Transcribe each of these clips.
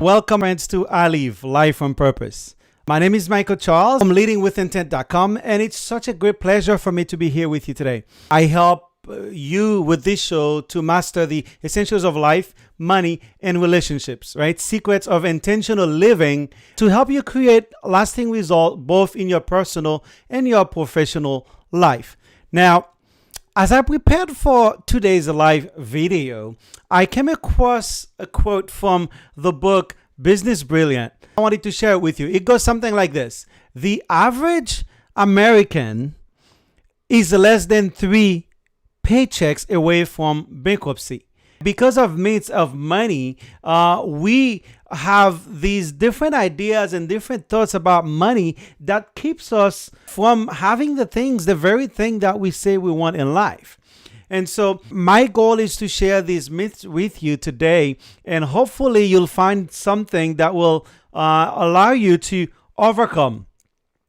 Welcome, friends, to I Live Life on Purpose. My name is Michael Charles. I'm leadingwithintent.com, and it's such a great pleasure for me to be here with you today. I help you with this show to master the essentials of life, money, and relationships, right? Secrets of intentional living to help you create lasting results both in your personal and your professional life. Now, as I prepared for today's live video, I came across a quote from the book Business Brilliant. I wanted to share it with you. It goes something like this: the average American is less than 3 paychecks away from bankruptcy. Because of myths of money, we have these different ideas and different thoughts about money that keeps us from having the very thing that we say we want in life. And so my goal is to share these myths with you today, and hopefully you'll find something that will allow you to overcome,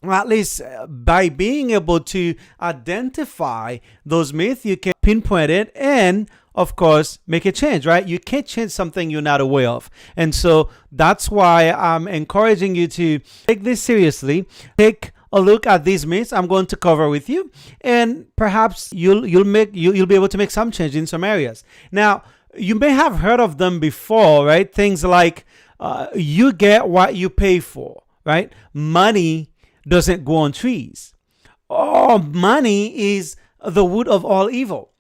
at least by being able to identify those myths. You can pinpoint it and, of course, make a change, right? You can't change something you're not aware of. And so that's why I'm encouraging you to take this seriously. Take a look at these myths I'm going to cover with you, and perhaps you'll be able to make some change in some areas. Now, you may have heard of them before, right? Things like you get what you pay for, right? Money doesn't grow on trees. Oh, money is the root of all evil.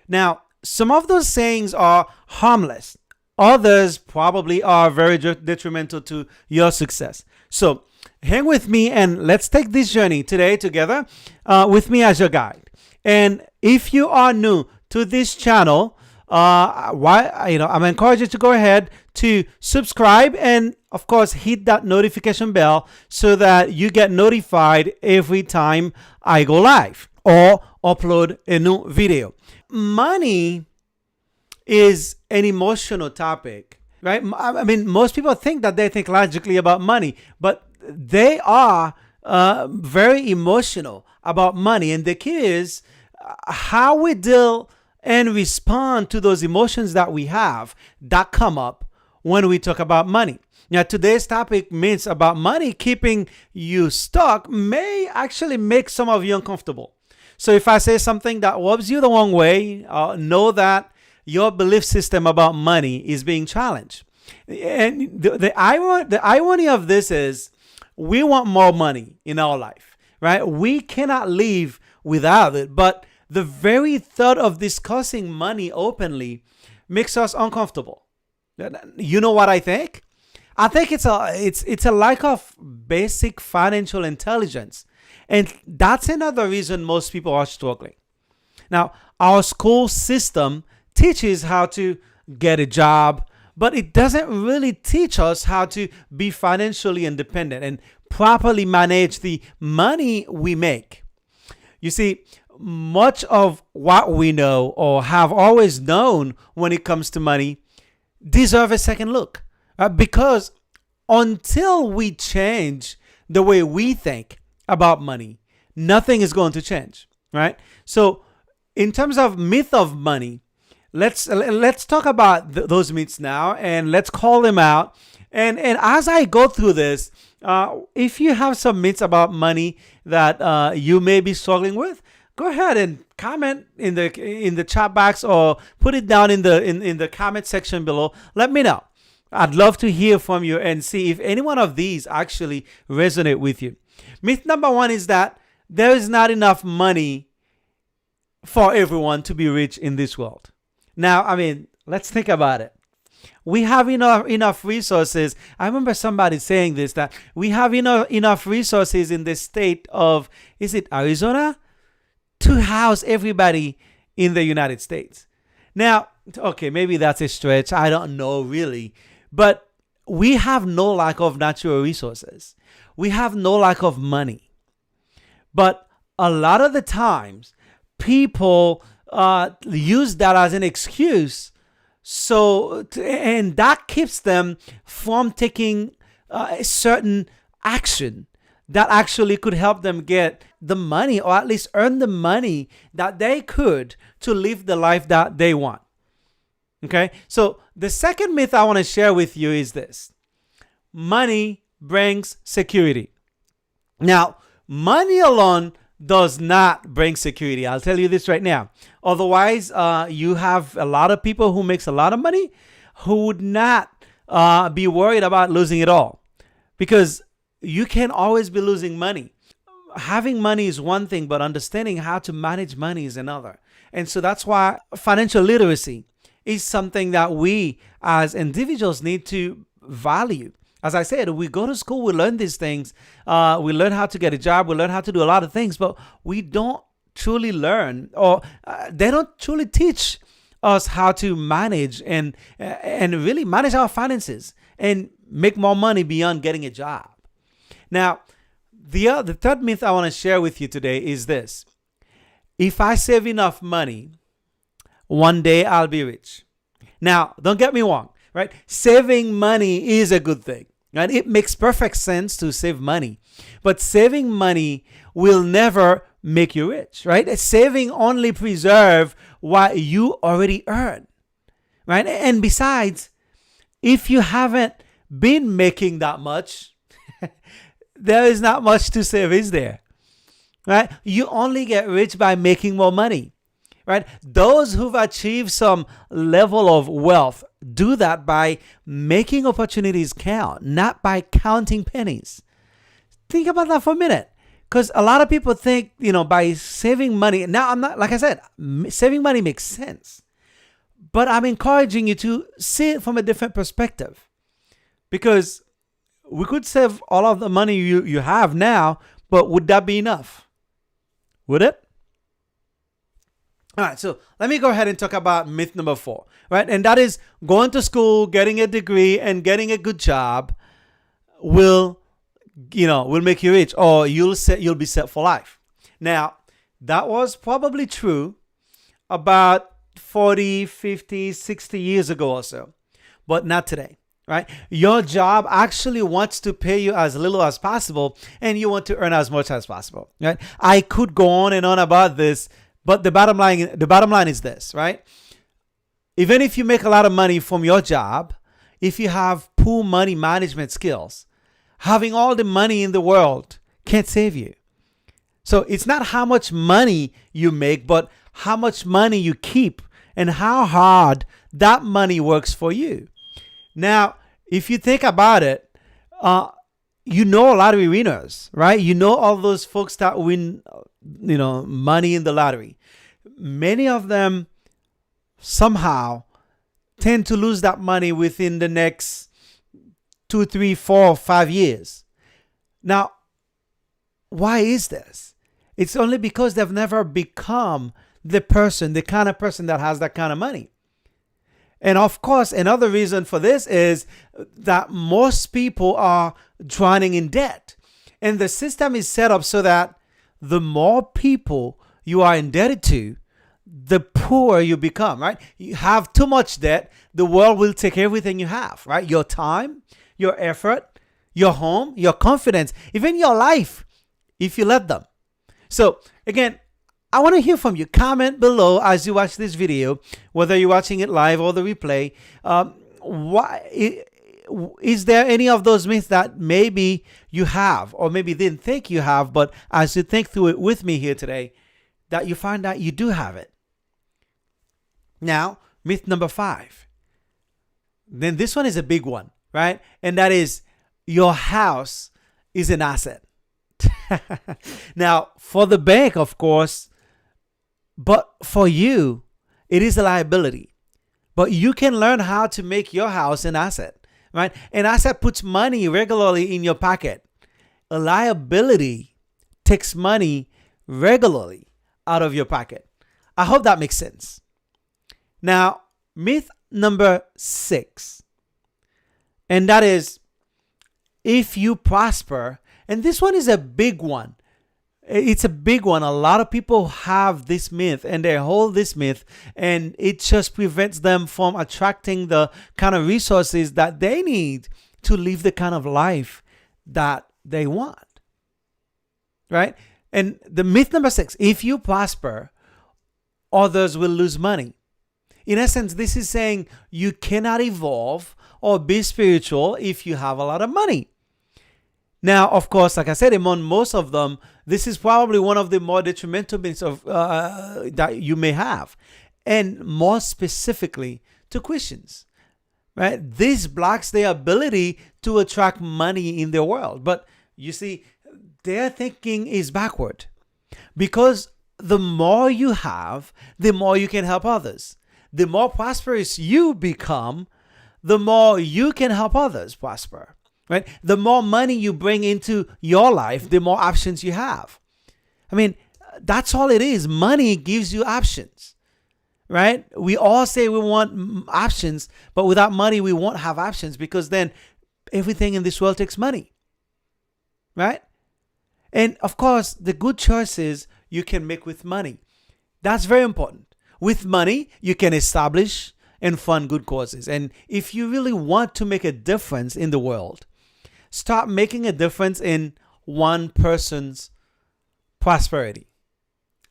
Now, some of those sayings are harmless. Others probably are very detrimental to your success. So hang with me and let's take this journey today together with me as your guide. And if you are new to this channel, I'm encouraging you to go ahead to subscribe and, of course, hit that notification bell so that you get notified every time I go live or upload a new video. Money is an emotional topic, right? I mean, most people think that they think logically about money, but they are very emotional about money. And the key is how we deal and respond to those emotions that we have that come up when we talk about money. Now, today's topic means about money keeping you stuck may actually make some of you uncomfortable. So if I say something that rubs you the wrong way, know that your belief system about money is being challenged. And the irony of this is we want more money in our life, right? We cannot live without it. But the very thought of discussing money openly makes us uncomfortable. You know what I think? I think it's a lack of basic financial intelligence. And that's another reason most people are struggling. Now, our school system teaches how to get a job, but it doesn't really teach us how to be financially independent and properly manage the money we make. You see, much of what we know or have always known when it comes to money deserve a second look, because until we change the way we think about money, nothing is going to change, right? So in terms of myth of money, let's talk about those myths now, and let's call them out. And as I go through this, if you have some myths about money that you may be struggling with, go ahead and comment in the chat box or put it down in the comment section below. Let me know. I'd love to hear from you and see if any one of these actually resonate with you. Myth number 1 is that there is not enough money for everyone to be rich in this world. Now, I mean, let's think about it. We have enough resources. I remember somebody saying this, that we have enough resources in the state of, is it Arizona, to house everybody in the United States. Now, okay, maybe that's a stretch. I don't know really. But we have no lack of natural resources. We have no lack of money. But a lot of the times, people use that as an excuse. And that keeps them from taking a certain action that actually could help them get the money, or at least earn the money that they could to live the life that they want. Okay, so the second myth I want to share with you is this: money brings security. Now, money alone does not bring security. I'll tell you this right now. Otherwise, you have a lot of people who makes a lot of money who would not be worried about losing it all, because you can always be losing money. Having money is one thing, but understanding how to manage money is another. And so that's why financial literacy is something that we as individuals need to value. As I said, we go to school, we learn these things, we learn how to get a job, we learn how to do a lot of things, but we don't truly learn, or they don't truly teach us how to manage and really manage our finances and make more money beyond getting a job. Now, the third myth I want to share with you today is this: if I save enough money, one day I'll be rich. Now, don't get me wrong, right? Saving money is a good thing, right? It makes perfect sense to save money, but saving money will never make you rich, right? Saving only preserve what you already earn, right? And besides, if you haven't been making that much, there is not much to save, is there? Right? You only get rich by making more money, right? Those who've achieved some level of wealth do that by making opportunities count, not by counting pennies. Think about that for a minute, because a lot of people think, by saving money. Now, I'm not, like I said, saving money makes sense, but I'm encouraging you to see it from a different perspective, because we could save all of the money you have now, but would that be enough? Would it? All right, so let me go ahead and talk about myth number 4, right? And that is going to school, getting a degree, and getting a good job will make you rich, or you'll be set for life. Now, that was probably true about 40, 50, 60 years ago or so, but not today. Right? Your job actually wants to pay you as little as possible, and you want to earn as much as possible. Right? I could go on and on about this, but the bottom line is this, right? Even if you make a lot of money from your job, if you have poor money management skills, having all the money in the world can't save you. So it's not how much money you make, but how much money you keep and how hard that money works for you. Now, if you think about it, lottery winners, right? All those folks that win, money in the lottery. Many of them somehow tend to lose that money within the next 2, 3, 4, 5 years. Now, why is this? It's only because they've never become the kind of person that has that kind of money. And of course, another reason for this is that most people are drowning in debt. And the system is set up so that the more people you are indebted to, the poorer you become, right? You have too much debt, the world will take everything you have, right? Your time, your effort, your home, your confidence, even your life, if you let them. So again, I want to hear from you. Comment below as you watch this video, whether you're watching it live or the replay. Is there any of those myths that maybe you have, or maybe didn't think you have, but as you think through it with me here today, that you find out you do have it? Now, myth number 5. Then this one is a big one, right? And that is, your house is an asset. Now, for the bank, of course, but for you, it is a liability. But you can learn how to make your house an asset, right? An asset puts money regularly in your pocket. A liability takes money regularly out of your pocket. I hope that makes sense. Now, myth number 6, and that is, if you prosper, and this one is a big one. It's a big one. A lot of people have this myth and they hold this myth, and it just prevents them from attracting the kind of resources that they need to live the kind of life that they want. Right? And the myth number 6, if you prosper, others will lose money. In essence, this is saying you cannot evolve or be spiritual if you have a lot of money. Now, of course, like I said, among most of them, this is probably one of the more detrimental things of that you may have, and more specifically to Christians, right? This blocks their ability to attract money in their world. But you see, their thinking is backward, because the more you have, the more you can help others. The more prosperous you become, the more you can help others prosper. Right? The more money you bring into your life, the more options you have. I mean, that's all it is. Money gives you options, right? We all say we want options, but without money, we won't have options, because then everything in this world takes money, right? And of course, the good choices you can make with money. That's very important. With money, you can establish and fund good causes. And if you really want to make a difference in the world, start making a difference in one person's prosperity,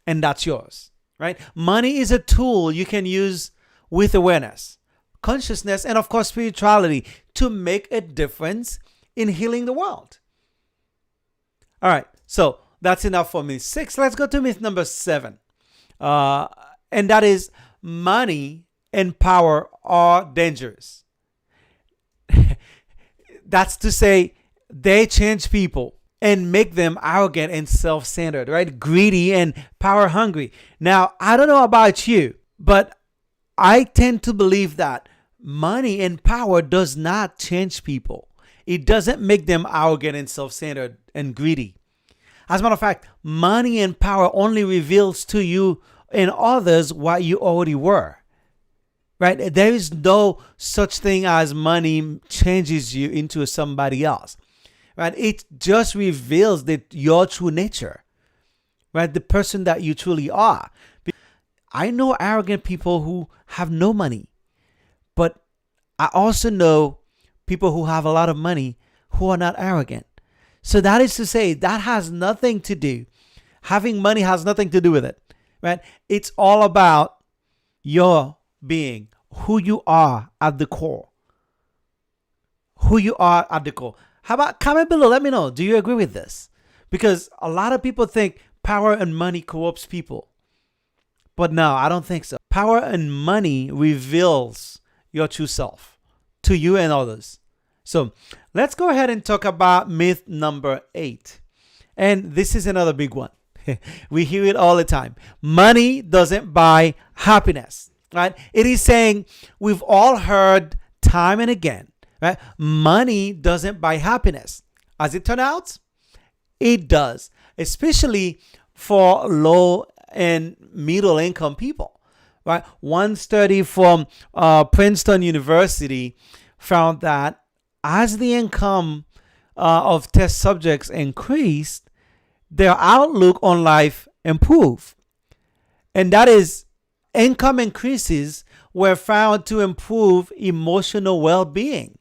and that's yours, right? Money is a tool you can use with awareness, consciousness, and of course spirituality to make a difference in healing the world. All right, so that's enough for myth 6. Let's go to myth number 7, and that is money and power are dangerous. That's to say, they change people and make them arrogant and self-centered, right? Greedy and power hungry. Now, I don't know about you, but I tend to believe that money and power does not change people. It doesn't make them arrogant and self-centered and greedy. As a matter of fact, money and power only reveals to you and others what you already were. Right? There is no such thing as money changes you into somebody else. Right? It just reveals your true nature. Right? The person that you truly are. I know arrogant people who have no money, but I also know people who have a lot of money who are not arrogant. So that is to say, that has nothing to do. Having money has nothing to do with it. Right? It's all about your being, who you are at the core. Who you are at the core. How about comment below? Let me know. Do you agree with this? Because a lot of people think power and money corrupts people. But no, I don't think so. Power and money reveals your true self to you and others. So let's go ahead and talk about myth number 8. And this is another big one. We hear it all the time. Money doesn't buy happiness. Right? It is saying, we've all heard time and again, right? Money doesn't buy happiness. As it turns out, it does, especially for low and middle income people, right? One study from Princeton University found that as the income of test subjects increased, their outlook on life improved. And that is, income increases were found to improve emotional well-being,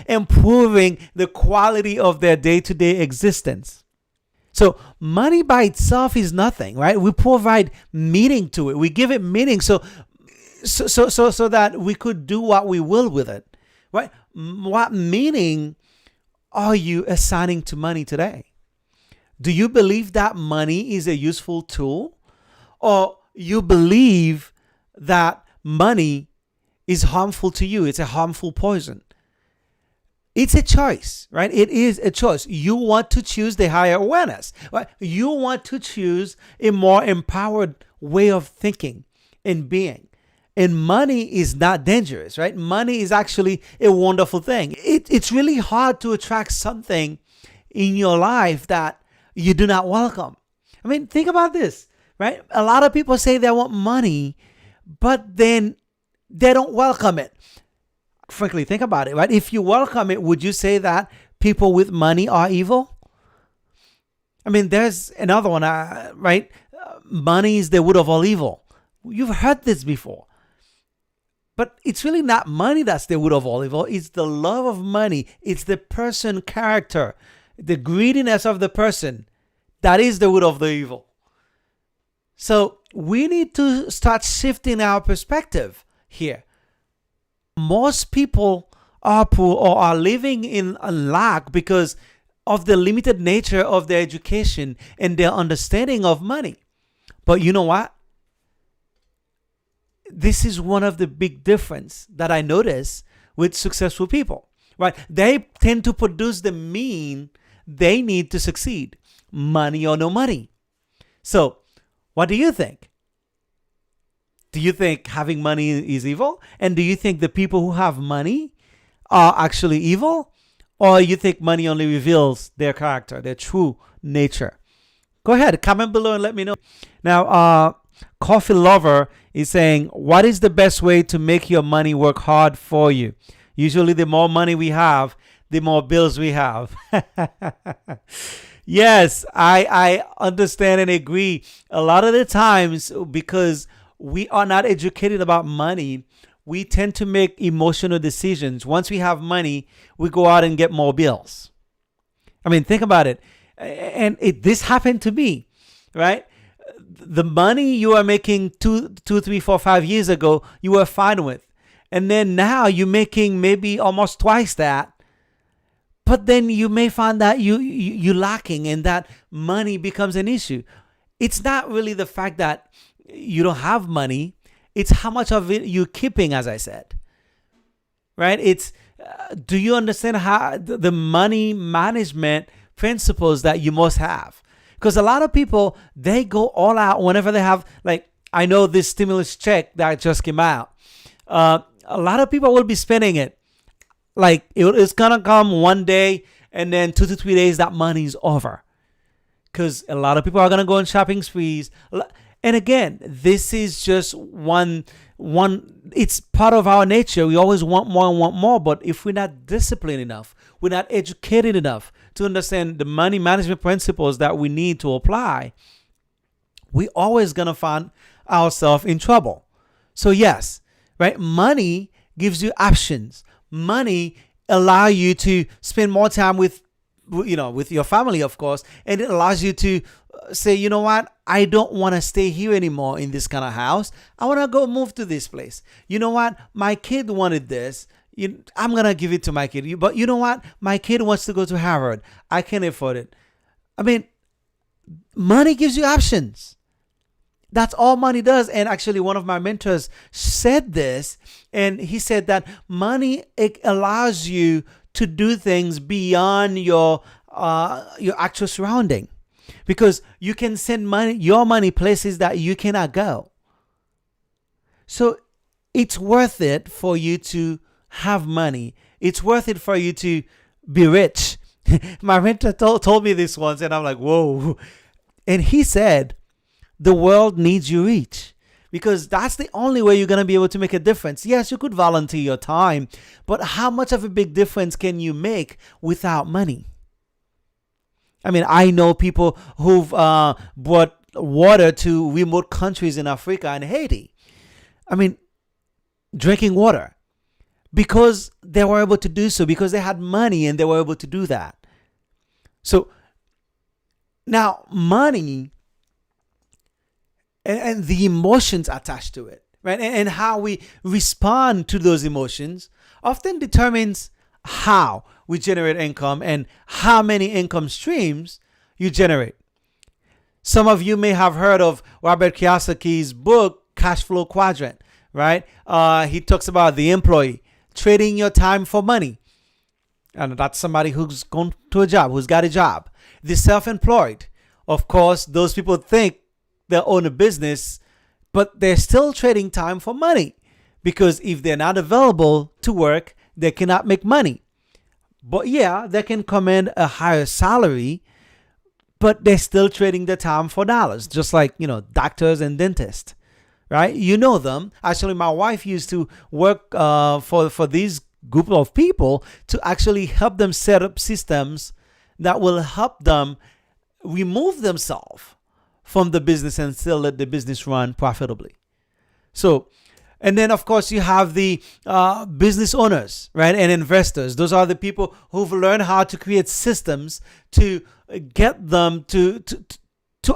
improving the quality of their day-to-day existence. So money by itself is nothing, right? We provide meaning to it. We give it meaning so that we could do what we will with it, right? What meaning are you assigning to money today? Do you believe that money is a useful tool, or you believe that money is harmful to you? It's a harmful poison. It's a choice, right? It is a choice. You want to choose the higher awareness, right? You want to choose a more empowered way of thinking and being. And money is not dangerous, right? Money is actually a wonderful thing. It's really hard to attract something in your life that you do not welcome. I mean, think about this. Right? A lot of people say they want money, but then they don't welcome it. Frankly, think about it, right? If you welcome it, would you say that people with money are evil? I mean, there's another one, right? Money is the root of all evil. You've heard this before. But it's really not money that's the root of all evil. It's the love of money. It's the person character, the greediness of the person that is the root of the evil. So we need to start shifting our perspective here. Most people are poor or are living in a lack because of the limited nature of their education and their understanding of money. But you know what? This is one of the big difference that I notice with successful people, right? They tend to produce the mean they need to succeed, money or no money. So, what do you think? Do you think having money is evil? And do you think the people who have money are actually evil? Or you think money only reveals their character, their true nature? Go ahead, comment below and let me know. Now, Coffee Lover is saying, what is the best way to make your money work hard for you? Usually the more money we have, the more bills we have. Yes, I understand and agree. A lot of the times, because we are not educated about money, we tend to make emotional decisions. Once we have money, we go out and get more bills. I mean, think about it. And this happened to me, right? The money you are making 2, 3, 4, 5 years ago, you were fine with. And then now you're making maybe almost twice that. But then you may find that you're lacking and that money becomes an issue. It's not really the fact that you don't have money. It's how much of it you're keeping, as I said. Right? It's do you understand how the money management principles that you must have? Because a lot of people, they go all out whenever they have, like, I know this stimulus check that just came out. A lot of people will be spending it. Like, it's going to come one day, and then 2 to 3 days, that money's over. Because a lot of people are going to go on shopping sprees. And again, this is just one, it's part of our nature. We always want more and want more. But if we're not disciplined enough, we're not educated enough to understand the money management principles that we need to apply, we're always going to find ourselves in trouble. So yes, right? Money gives you options. Money allow you to spend more time with your family, of course, and it allows you to say, you know what, I don't want to stay here anymore in this kind of house. I want to go move to this place. You know what, my kid wanted this. I'm going to give it to my kid. But you know what, my kid wants to go to Harvard. I can't afford it. I mean, money gives you options. That's all money does. And actually, one of my mentors said this, and he said that money, it allows you to do things beyond your actual surrounding, because you can send your money places that you cannot go. So it's worth it for you to have money. It's worth it for you to be rich. My mentor told me this once, and I'm like, whoa. And he said, the world needs you rich, because that's the only way you're going to be able to make a difference. Yes, you could volunteer your time, but how much of a big difference can you make without money? I mean, I know people who've brought water to remote countries in Africa and Haiti. I mean, drinking water, because they were able to do so, because they had money and they were able to do that. So now money and the emotions attached to it, right? And how we respond to those emotions often determines how we generate income and how many income streams you generate. Some of you may have heard of Robert Kiyosaki's book, Cash Flow Quadrant, right? He talks about the employee trading your time for money. And that's somebody who's gone to a job, who's got a job. The self-employed, of course, those people think they own a business, but they're still trading time for money, because if they're not available to work, they cannot make money. But yeah, they can command a higher salary, but they're still trading their time for dollars, just like, doctors and dentists, right? You know them. Actually, my wife used to work for these group of people to actually help them set up systems that will help them remove themselves from the business and still let the business run profitably. So, and then of course you have the business owners, right? And investors. Those are the people who've learned how to create systems to get them to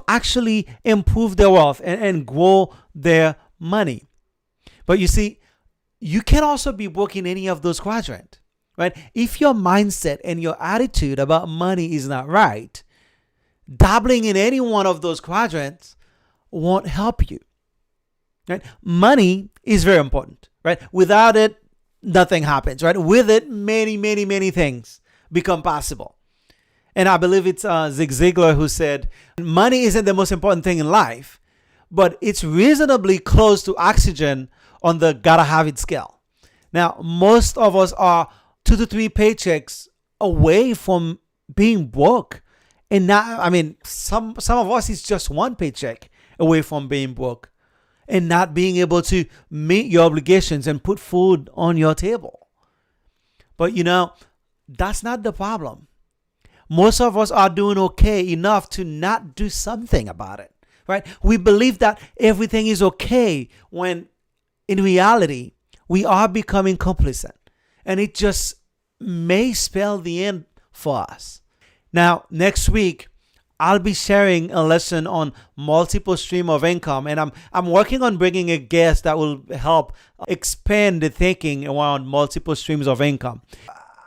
actually improve their wealth and grow their money. But you see, you can also be broke in any of those quadrants, right? If your mindset and your attitude about money is not right, dabbling in any one of those quadrants won't help you, right? Money is very important, right? Without it, nothing happens, right? With it, many things become possible. And I believe it's Zig Ziglar who said, money isn't the most important thing in life, but it's reasonably close to oxygen on the gotta have it scale. Now, most of us are 2 to 3 paychecks away from being broke. And now, some of us is just 1 paycheck away from being broke and not being able to meet your obligations and put food on your table. But that's not the problem. Most of us are doing okay enough to not do something about it, right? We believe that everything is okay when in reality, we are becoming complacent, and it just may spell the end for us. Now, next week, I'll be sharing a lesson on multiple stream of income, and I'm working on bringing a guest that will help expand the thinking around multiple streams of income.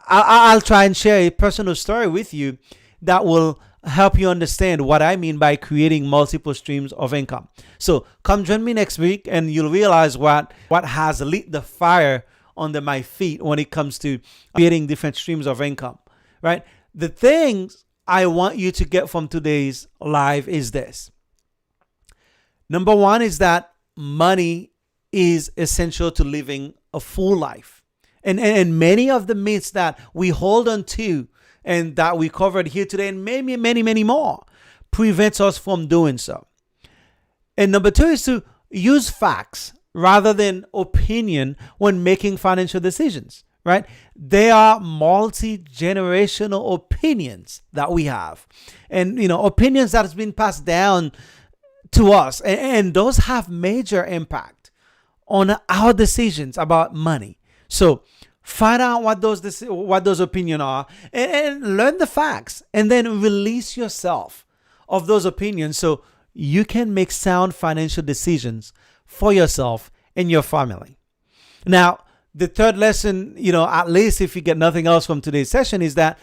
I'll try and share a personal story with you that will help you understand what I mean by creating multiple streams of income. So come join me next week, and you'll realize what has lit the fire under my feet when it comes to creating different streams of income, right? The things I want you to get from today's live is this. Number one is that money is essential to living a full life. And many of the myths that we hold on to and that we covered here today, and maybe many more, prevents us from doing so. And number 2 is to use facts rather than opinion when making financial decisions, right? They are multi-generational opinions that we have. And, opinions that has been passed down to us. And those have major impact on our decisions about money. So find out what those opinions are and learn the facts, and then release yourself of those opinions so you can make sound financial decisions for yourself and your family. Now, the third lesson, at least if you get nothing else from today's session, is that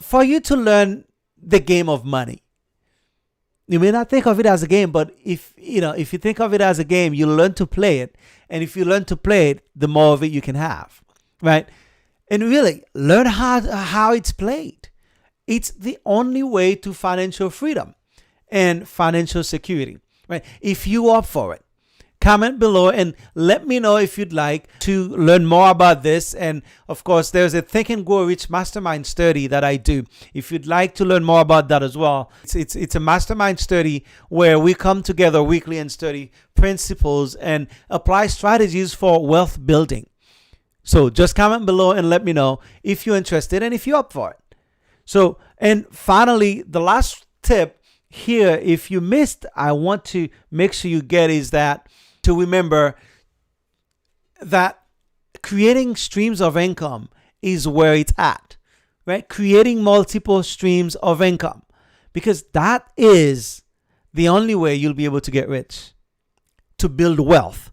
for you to learn the game of money, you may not think of it as a game, but if you think of it as a game, you learn to play it. And if you learn to play it, the more of it you can have. Right? And really, learn how it's played. It's the only way to financial freedom and financial security. Right? If you opt for it, comment below and let me know if you'd like to learn more about this. And of course, there's a Think and Grow Rich mastermind study that I do. If you'd like to learn more about that as well, it's a mastermind study where we come together weekly and study principles and apply strategies for wealth building. So just comment below and let me know if you're interested and if you're up for it. So, and finally, the last tip here, if you missed, I want to make sure you get is that to remember that creating streams of income is where it's at, right? Creating multiple streams of income, because that is the only way you'll be able to get rich, to build wealth,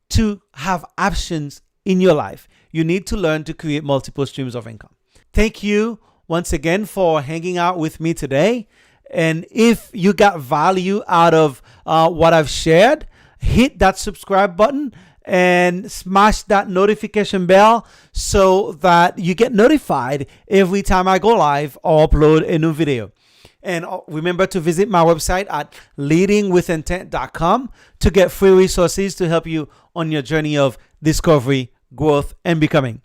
to have options in your life. You need to learn to create multiple streams of income. Thank you once again for hanging out with me today. And if you got value out of what I've shared, hit that subscribe button and smash that notification bell so that you get notified every time I go live or upload a new video. And remember to visit my website at leadingwithintent.com to get free resources to help you on your journey of discovery, growth, and becoming.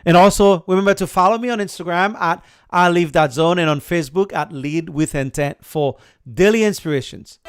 And also remember to follow me on Instagram at ILive.Zone and on Facebook at Lead with Intent for daily inspirations.